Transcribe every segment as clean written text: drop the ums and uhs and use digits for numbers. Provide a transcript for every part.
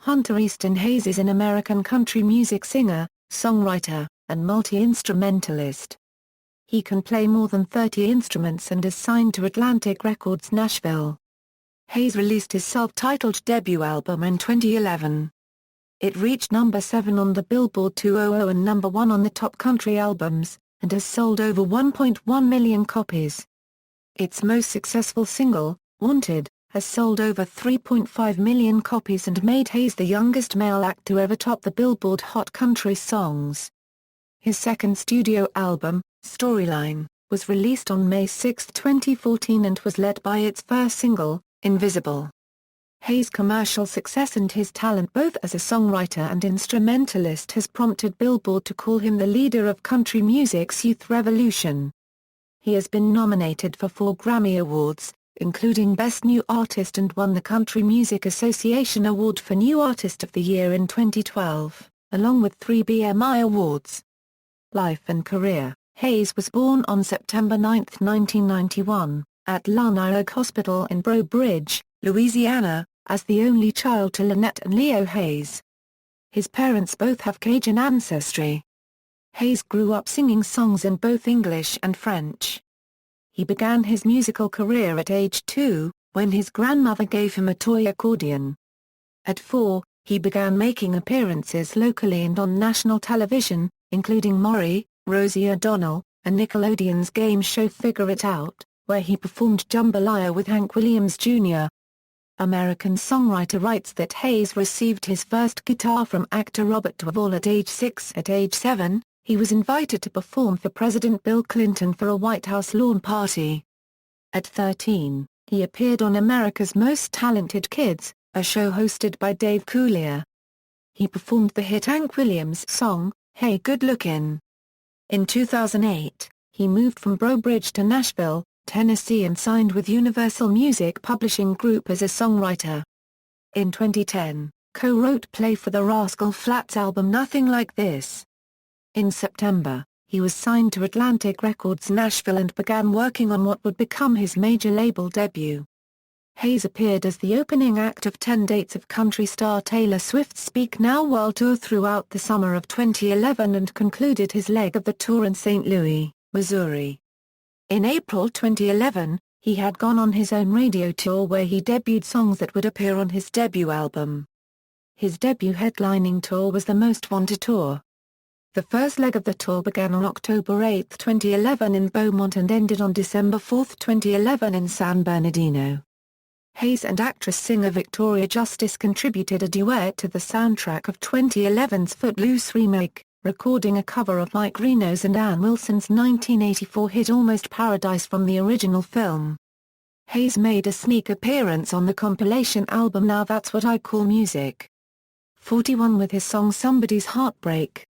Hunter Easton Hayes is an American country music singer, songwriter, and multi-instrumentalist. He can play more than 30 instruments and is signed to Atlantic Records Nashville. Hayes released his self-titled debut album in 2011. It reached number 7 on the Billboard 200 and number 1 on the top country albums, and has sold over 1.1 million copies. Its most successful single, Wanted, has sold over 3.5 million copies and made Hayes the youngest male act to ever top the Billboard Hot Country Songs. His second studio album, Storyline, was released on May 6, 2014 and was led by its first single, Invisible. Hayes' commercial success and his talent both as a songwriter and instrumentalist has prompted Billboard to call him the leader of country music's youth revolution. He has been nominated for 4 Grammy Awards, including Best New Artist, and won the Country Music Association Award for New Artist of the Year in 2012, along with 3 BMI awards. Life and career. Hayes was born on September 9, 1991, at Larned Oak Hospital in Breaux Bridge, Louisiana, as the only child to Lynette and Leo Hayes. His parents both have Cajun ancestry. Hayes grew up singing songs in both English and French. He began his musical career at age 2, when his grandmother gave him a toy accordion. At 4, he began making appearances locally and on national television, including Maury, Rosie O'Donnell, and Nickelodeon's game show Figure It Out, where he performed Jambalaya with Hank Williams Jr. American songwriter writes that Hayes received his first guitar from actor Robert Duvall at age 6. At age 7, he was invited to perform for President Bill Clinton for a White House lawn party. At 13, he appeared on America's Most Talented Kids, a show hosted by Dave Coulier. He performed the hit Hank Williams song, Hey Good Lookin'. In 2008, he moved from Breaux Bridge to Nashville, Tennessee and signed with Universal Music Publishing Group as a songwriter. In 2010, co-wrote Play for the Rascal Flatts album Nothing Like This. In September, he was signed to Atlantic Records Nashville and began working on what would become his major label debut. Hayes appeared as the opening act of 10 dates of country star Taylor Swift's Speak Now World Tour throughout the summer of 2011 and concluded his leg of the tour in St. Louis, Missouri. In April 2011, he had gone on his own radio tour where he debuted songs that would appear on his debut album. His debut headlining tour was the Most Wanted Tour. The first leg of the tour began on October 8, 2011 in Beaumont and ended on December 4, 2011 in San Bernardino. Hayes and actress-singer Victoria Justice contributed a duet to the soundtrack of 2011's Footloose remake, recording a cover of Mike Reno's and Ann Wilson's 1984 hit Almost Paradise from the original film. Hayes made a sneak appearance on the compilation album Now That's What I Call Music 41 with his song Somebody's Heartbreak.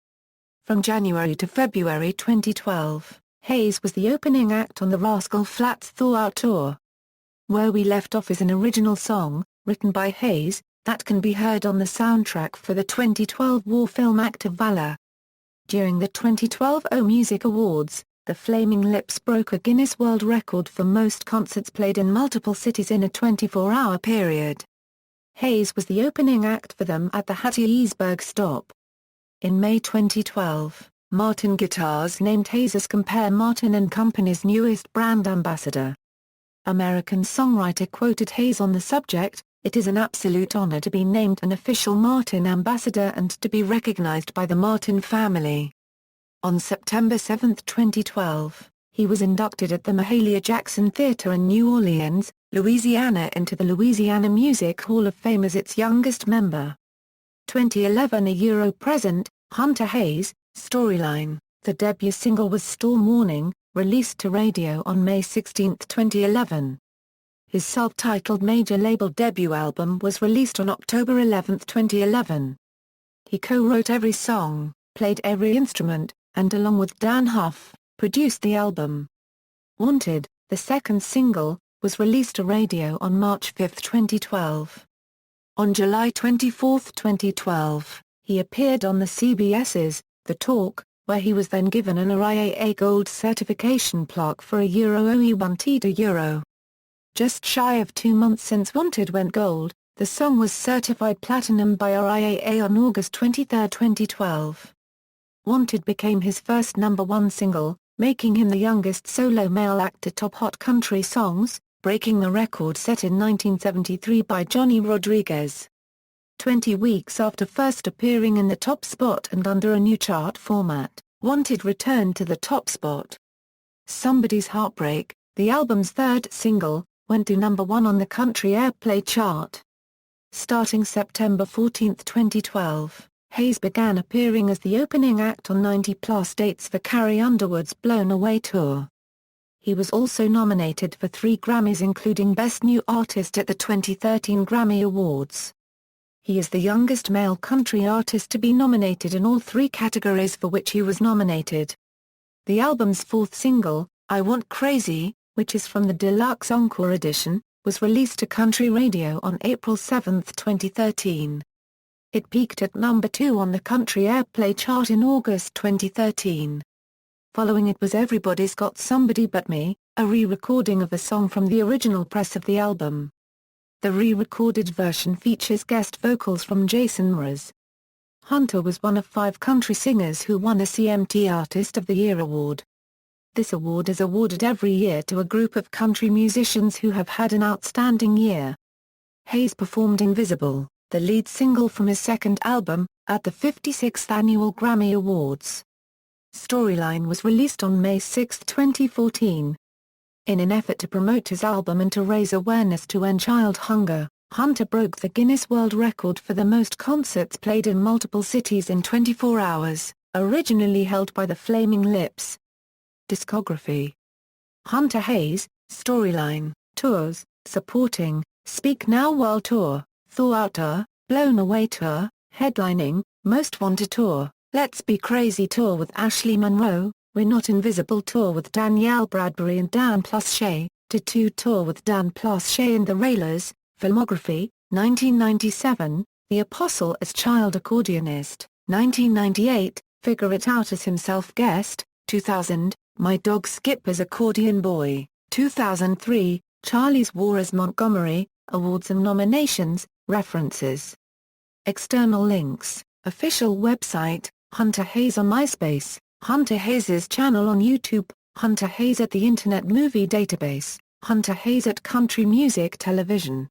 From January to February 2012, Hayes was the opening act on the Rascal Flatts Thaw Out Tour. Where We Left Off is an original song, written by Hayes, that can be heard on the soundtrack for the 2012 war film Act of Valor. During the 2012 O-Music Awards, the Flaming Lips broke a Guinness World Record for most concerts played in multiple cities in a 24-hour period. Hayes was the opening act for them at the Hattiesburg stop. In May 2012, Martin Guitars named Hayes as Compare Martin & Company's newest brand ambassador. American songwriter quoted Hayes on the subject, "It is an absolute honor to be named an official Martin ambassador and to be recognized by the Martin family." On September 7, 2012, he was inducted at the Mahalia Jackson Theater in New Orleans, Louisiana into the Louisiana Music Hall of Fame as its youngest member. 2011 Euro present, Hunter Hayes, Storyline. The debut single was Storm Warning, released to radio on May 16, 2011. His self-titled major label debut album was released on October 11, 2011. He co-wrote every song, played every instrument, and along with Dan Huff, produced the album. Wanted, the second single, was released to radio on March 5, 2012. On July 24, 2012, he appeared on the CBS's The Talk, where he was then given an RIAA Gold certification plaque for a Euro OE1T to Euro. Just shy of 2 months since Wanted went gold, The song was certified platinum by RIAA on August 23, 2012. Wanted became his first #1 single, making him the youngest solo male act to top Hot Country Songs, breaking the record set in 1973 by Johnny Rodriguez. 20 weeks after first appearing in the top spot and under a new chart format, Wanted returned to the top spot. Somebody's Heartbreak, the album's third single, went to #1 on the country airplay chart. Starting September 14, 2012, Hayes began appearing as the opening act on 90-plus dates for Carrie Underwood's Blown Away tour. He was also nominated for 3 Grammys including Best New Artist at the 2013 Grammy Awards. He is the youngest male country artist to be nominated in all 3 categories for which he was nominated. The album's 4th single, I Want Crazy, which is from the Deluxe Encore edition, was released to country radio on April 7, 2013. It peaked at #2 on the country airplay chart in August 2013. Following it was Everybody's Got Somebody But Me, a re-recording of a song from the original press of the album. The re-recorded version features guest vocals from Jason Mraz. Hunter was one of 5 country singers who won a CMT Artist of the Year award. This award is awarded every year to a group of country musicians who have had an outstanding year. Hayes performed Invisible, the lead single from his second album, at the 56th Annual Grammy Awards. Storyline was released on May 6, 2014. In an effort to promote his album and to raise awareness to end child hunger, Hunter broke the Guinness World Record for the most concerts played in multiple cities in 24 hours, originally held by the Flaming Lips. Discography: Hunter Hayes, Storyline, Tours, Supporting, Speak Now World Tour, Thaw Out Tour, Blown Away Tour, Headlining, Most Wanted Tour, Let's Be Crazy Tour with Ashley Monroe, We're Not Invisible Tour with Danielle Bradbury and Dan Plus Shay, Tattoo Tour with Dan Plus Shay and the Railers. Filmography: 1997, The Apostle as Child Accordionist, 1998, Figure It Out as Himself Guest, 2000, My Dog Skip as Accordion Boy, 2003, Charlie's War as Montgomery. Awards and nominations, references. External links: official website, Hunter Hayes on MySpace, Hunter Hayes' channel on YouTube, Hunter Hayes at the Internet Movie Database, Hunter Hayes at Country Music Television.